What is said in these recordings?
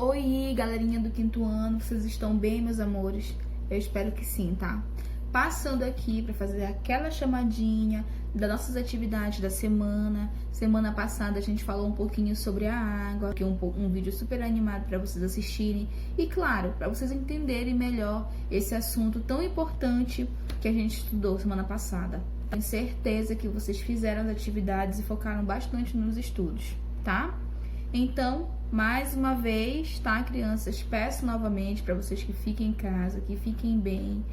Oi, galerinha do quinto ano, vocês estão bem, meus amores? Eu espero que sim, tá? Passando aqui para fazer aquela chamadinha das nossas atividades da semana. Semana passada a gente falou um pouquinho sobre a água, que é um vídeo super animado para vocês assistirem. E claro, para vocês entenderem melhor esse assunto tão importante que a gente estudou semana passada. Tenho certeza que vocês fizeram as atividades e focaram bastante nos estudos, tá? Então, mais uma vez, tá, crianças? Peço novamente para vocês que fiquem em casa, que fiquem bem,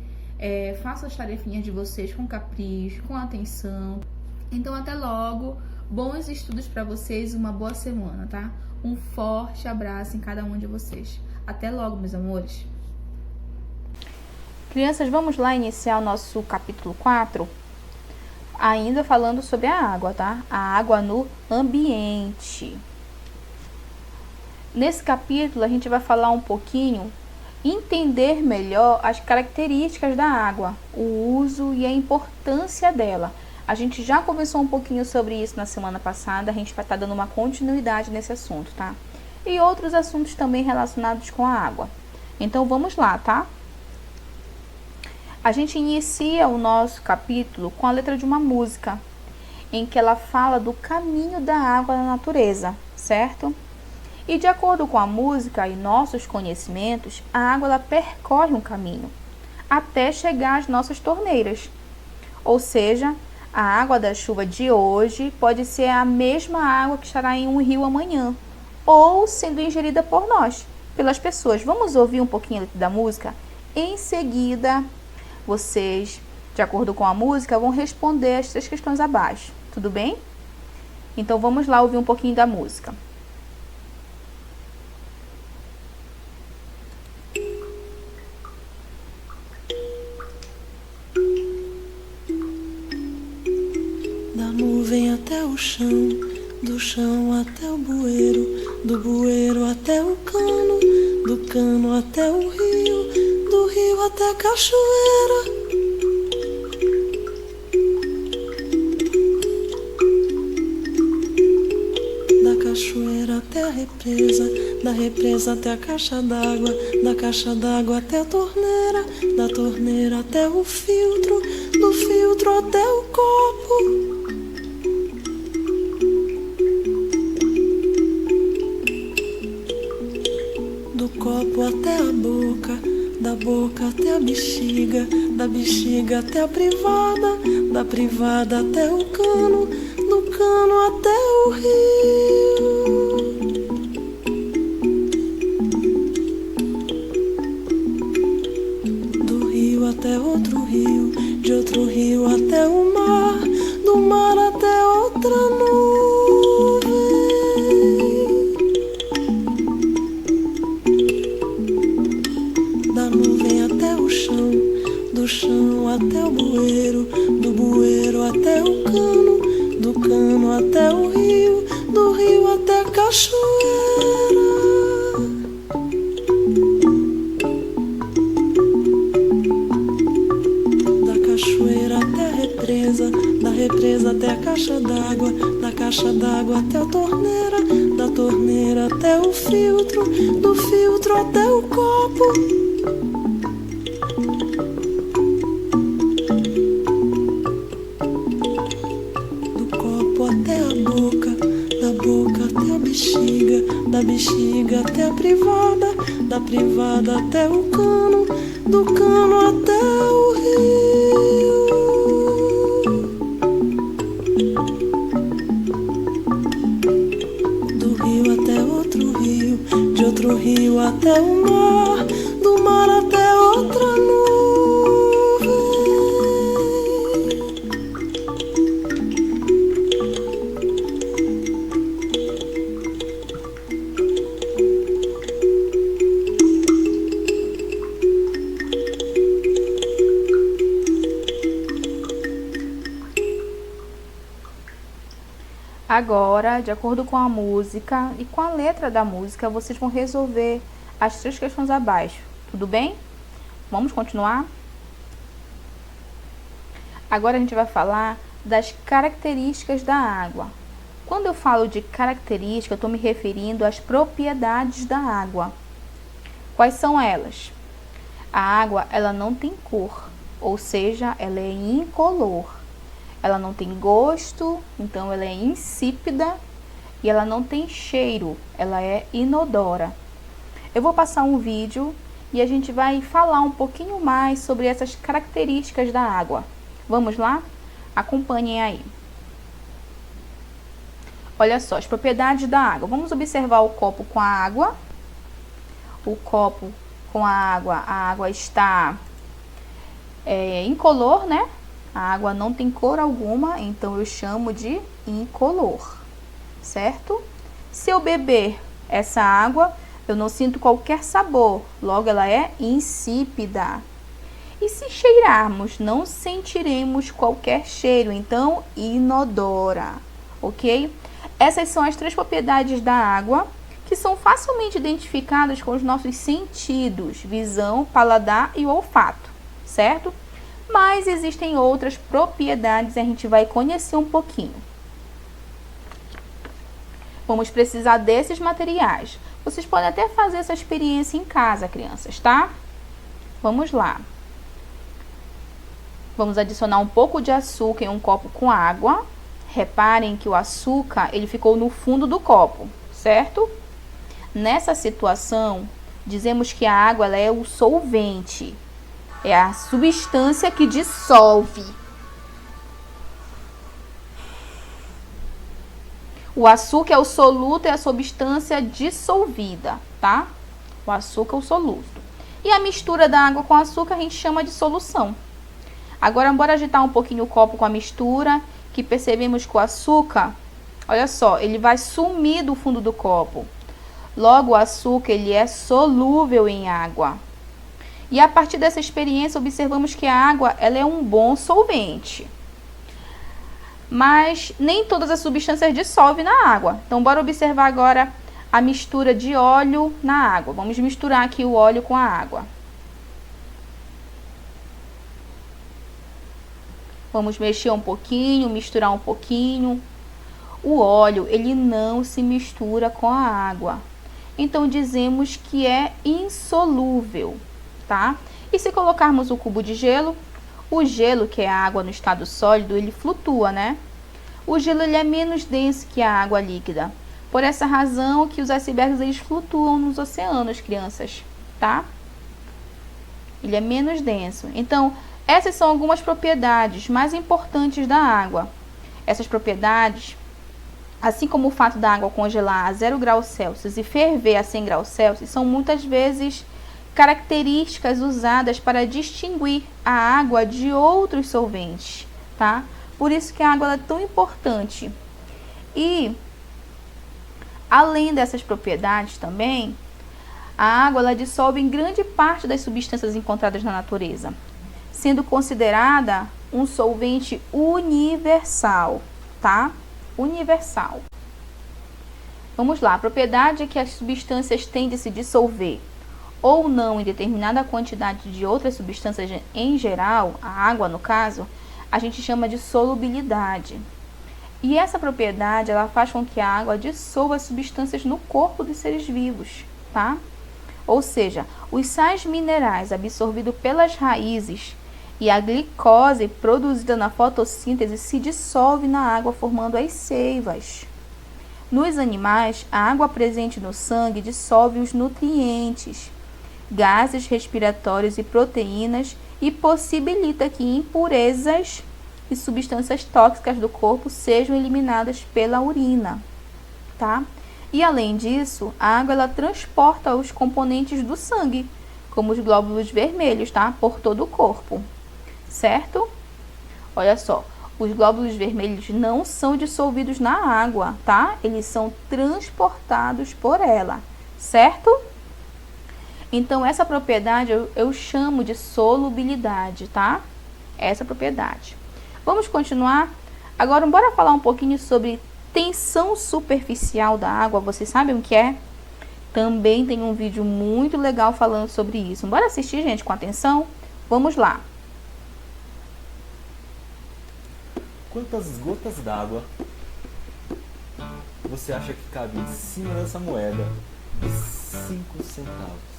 façam as tarefinhas de vocês com capricho, com atenção. Então, até logo, bons estudos para vocês, uma boa semana, tá? Um forte abraço em cada um de vocês. Até logo, meus amores. Crianças, vamos lá iniciar o nosso capítulo 4, ainda falando sobre a água, tá? A água no ambiente. Nesse capítulo, a gente vai falar um pouquinho, entender melhor as características da água, o uso e a importância dela. A gente já conversou um pouquinho sobre isso na semana passada, a gente vai estar dando uma continuidade nesse assunto, tá? E outros assuntos também relacionados com a água. Então, vamos lá, tá? A gente inicia o nosso capítulo com a letra de uma música, em que ela fala do caminho da água na natureza, certo? E de acordo com a música e nossos conhecimentos, a água ela percorre um caminho até chegar às nossas torneiras. Ou seja, a água da chuva de hoje pode ser a mesma água que estará em um rio amanhã, ou sendo ingerida por nós, pelas pessoas. Vamos ouvir um pouquinho da música? Em seguida, vocês, de acordo com a música, vão responder as 3 questões abaixo. Tudo bem? Então, vamos lá ouvir um pouquinho da música. Nuvem até o chão, do chão até o bueiro, do bueiro até o cano, do cano até o rio, do rio até a cachoeira. Da cachoeira até a represa, da represa até a caixa d'água, da caixa d'água até a torneira, da torneira até o filtro, do filtro até o copo. Copo até a boca, da boca até a bexiga, da bexiga até a privada, da privada até o cano, do cano até o rio. Do rio até outro rio, de outro rio até o mar, do mar até outra nuvem. Do chão até o bueiro, do bueiro até o cano, do cano até o rio, do rio até a cachoeira. Da cachoeira até a represa, da represa até a caixa d'água, da caixa d'água até a torneira, da torneira até o filtro, do filtro até o copo. Da bexiga até a privada, da privada até o cano, do cano até o rio. Do rio até outro rio, de outro rio até o mar, do mar até outra nuvem. Agora, de acordo com a música e com a letra da música, vocês vão resolver as 3 questões abaixo. Tudo bem? Vamos continuar? Agora a gente vai falar das características da água. Quando eu falo de característica, eu estou me referindo às propriedades da água. Quais são elas? A água, ela não tem cor, ou seja, ela é incolor. Ela não tem gosto, então ela é insípida, e ela não tem cheiro, ela é inodora. Eu vou passar um vídeo e a gente vai falar um pouquinho mais sobre essas características da água. Vamos lá? Acompanhem aí. Olha só, as propriedades da água. Vamos observar o copo com a água. O copo com a água está incolor, né? A água não tem cor alguma, então eu chamo de incolor, certo? Se eu beber essa água, eu não sinto qualquer sabor, logo ela é insípida. E se cheirarmos, não sentiremos qualquer cheiro, então inodora, ok? Essas são as 3 propriedades da água, que são facilmente identificadas com os nossos sentidos, visão, paladar e olfato, certo? Mas existem outras propriedades e a gente vai conhecer um pouquinho. Vamos precisar desses materiais. Vocês podem até fazer essa experiência em casa, crianças, tá? Vamos lá. Vamos adicionar um pouco de açúcar em um copo com água. Reparem que o açúcar, ele ficou no fundo do copo, certo? Nessa situação, dizemos que a água ela é o solvente. É a substância que dissolve. O açúcar é o soluto, é a substância dissolvida, tá? O açúcar é o soluto. E a mistura da água com açúcar a gente chama de solução. Agora, bora agitar um pouquinho o copo com a mistura, que percebemos que o açúcar, olha só, ele vai sumir do fundo do copo. Logo, o açúcar, ele é solúvel em água. E a partir dessa experiência, observamos que a água ela é um bom solvente. Mas nem todas as substâncias dissolvem na água. Então, bora observar agora a mistura de óleo na água. Vamos misturar aqui o óleo com a água. Vamos mexer um pouquinho, misturar um pouquinho. O óleo, ele não se mistura com a água. Então, dizemos que é insolúvel. Tá? E se colocarmos o cubo de gelo, o gelo, que é a água no estado sólido, ele flutua, né? O gelo ele é menos denso que a água líquida. Por essa razão que os icebergs eles flutuam nos oceanos, crianças, tá? Ele é menos denso. Então, essas são algumas propriedades mais importantes da água. Essas propriedades, assim como o fato da água congelar a 0 graus Celsius e ferver a 100 graus Celsius, são muitas vezes características usadas para distinguir a água de outros solventes, tá? Por isso que a água é tão importante. E, além dessas propriedades também, a água ela dissolve em grande parte das substâncias encontradas na natureza, sendo considerada um solvente universal, tá? Universal. Vamos lá, a propriedade é que as substâncias têm de se dissolver ou não em determinada quantidade de outras substâncias em geral, a água no caso, a gente chama de solubilidade. E essa propriedade, ela faz com que a água dissolva as substâncias no corpo dos seres vivos, tá? Ou seja, os sais minerais absorvidos pelas raízes e a glicose produzida na fotossíntese se dissolve na água, formando as seivas. Nos animais, a água presente no sangue dissolve os nutrientes, gases respiratórios e proteínas e possibilita que impurezas e substâncias tóxicas do corpo sejam eliminadas pela urina, tá? E além disso, a água ela transporta os componentes do sangue, como os glóbulos vermelhos, tá? Por todo o corpo, certo? Olha só, os glóbulos vermelhos não são dissolvidos na água, tá? Eles são transportados por ela, certo? Então, essa propriedade eu chamo de solubilidade, tá? Essa propriedade. Vamos continuar? Agora, bora falar um pouquinho sobre tensão superficial da água. Vocês sabem o que é? Também tem um vídeo muito legal falando sobre isso. Bora assistir, gente, com atenção? Vamos lá. Quantas gotas d'água você acha que cabe em cima dessa moeda de 5 centavos?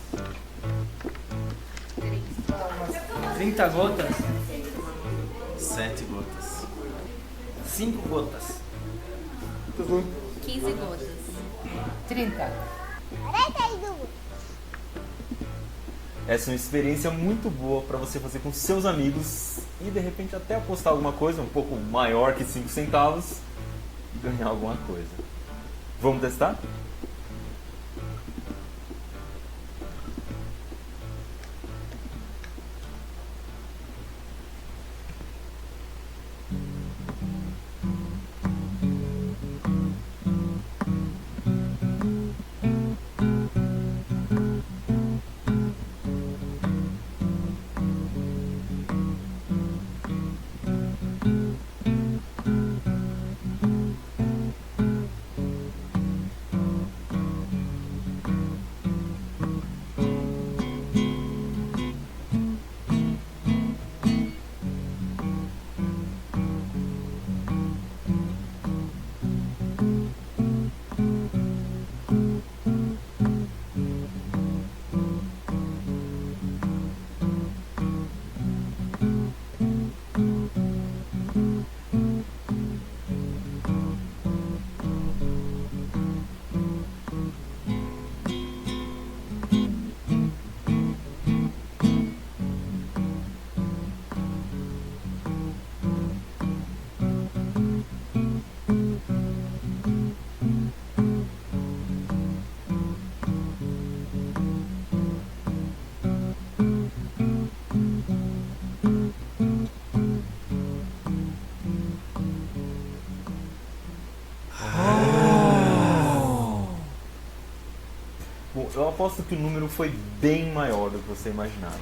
30 gotas? 7 gotas. 5 gotas. 15 gotas. 30. Essa é uma experiência muito boa para você fazer com seus amigos e de repente até apostar alguma coisa um pouco maior que 5 centavos e ganhar alguma coisa. Vamos testar? Bom, eu aposto que o número foi bem maior do que você imaginava.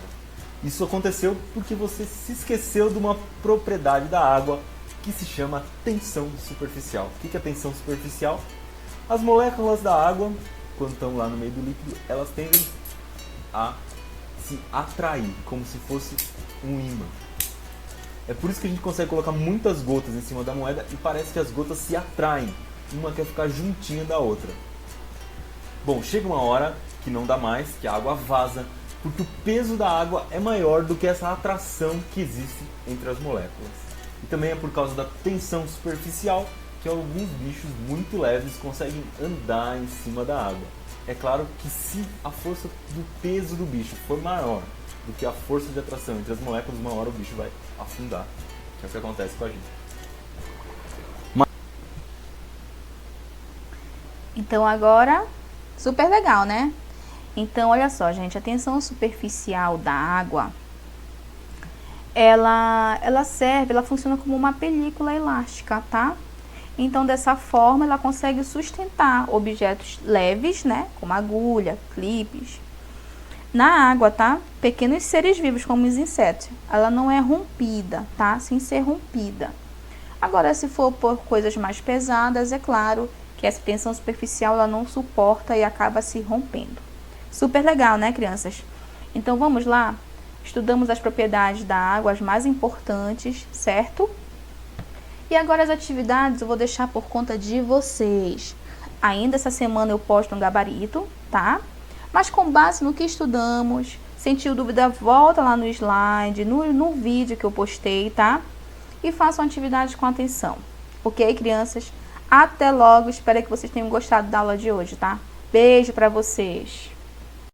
Isso aconteceu porque você se esqueceu de uma propriedade da água que se chama tensão superficial. O que é tensão superficial? As moléculas da água, quando estão lá no meio do líquido, elas tendem a se atrair, como se fosse um ímã. É por isso que a gente consegue colocar muitas gotas em cima da moeda e parece que as gotas se atraem. Uma quer ficar juntinha da outra. Bom, chega uma hora que não dá mais, que a água vaza, porque o peso da água é maior do que essa atração que existe entre as moléculas. E também é por causa da tensão superficial que alguns bichos muito leves conseguem andar em cima da água. É claro que se a força do peso do bicho for maior do que a força de atração entre as moléculas, uma hora o bicho vai afundar, que é o que acontece com a gente. Então agora, super legal, né? Então olha só, gente, a tensão superficial da água, ela funciona como uma película elástica, tá? Então dessa forma ela consegue sustentar objetos leves, né? Como agulha, clipes. Na água, tá? Pequenos seres vivos como os insetos. Ela não é rompida, tá? Sem ser rompida. Agora, se for por coisas mais pesadas, é claro que essa tensão superficial ela não suporta e acaba se rompendo. Super legal, né, crianças? Então vamos lá? Estudamos as propriedades da água, as mais importantes, certo? E agora as atividades eu vou deixar por conta de vocês. Ainda essa semana eu posto um gabarito, tá? Mas com base no que estudamos, sentiu dúvida, volta lá no slide, no vídeo que eu postei, tá? E façam atividades com atenção. Ok, crianças? Até logo, espero que vocês tenham gostado da aula de hoje, tá? Beijo pra vocês!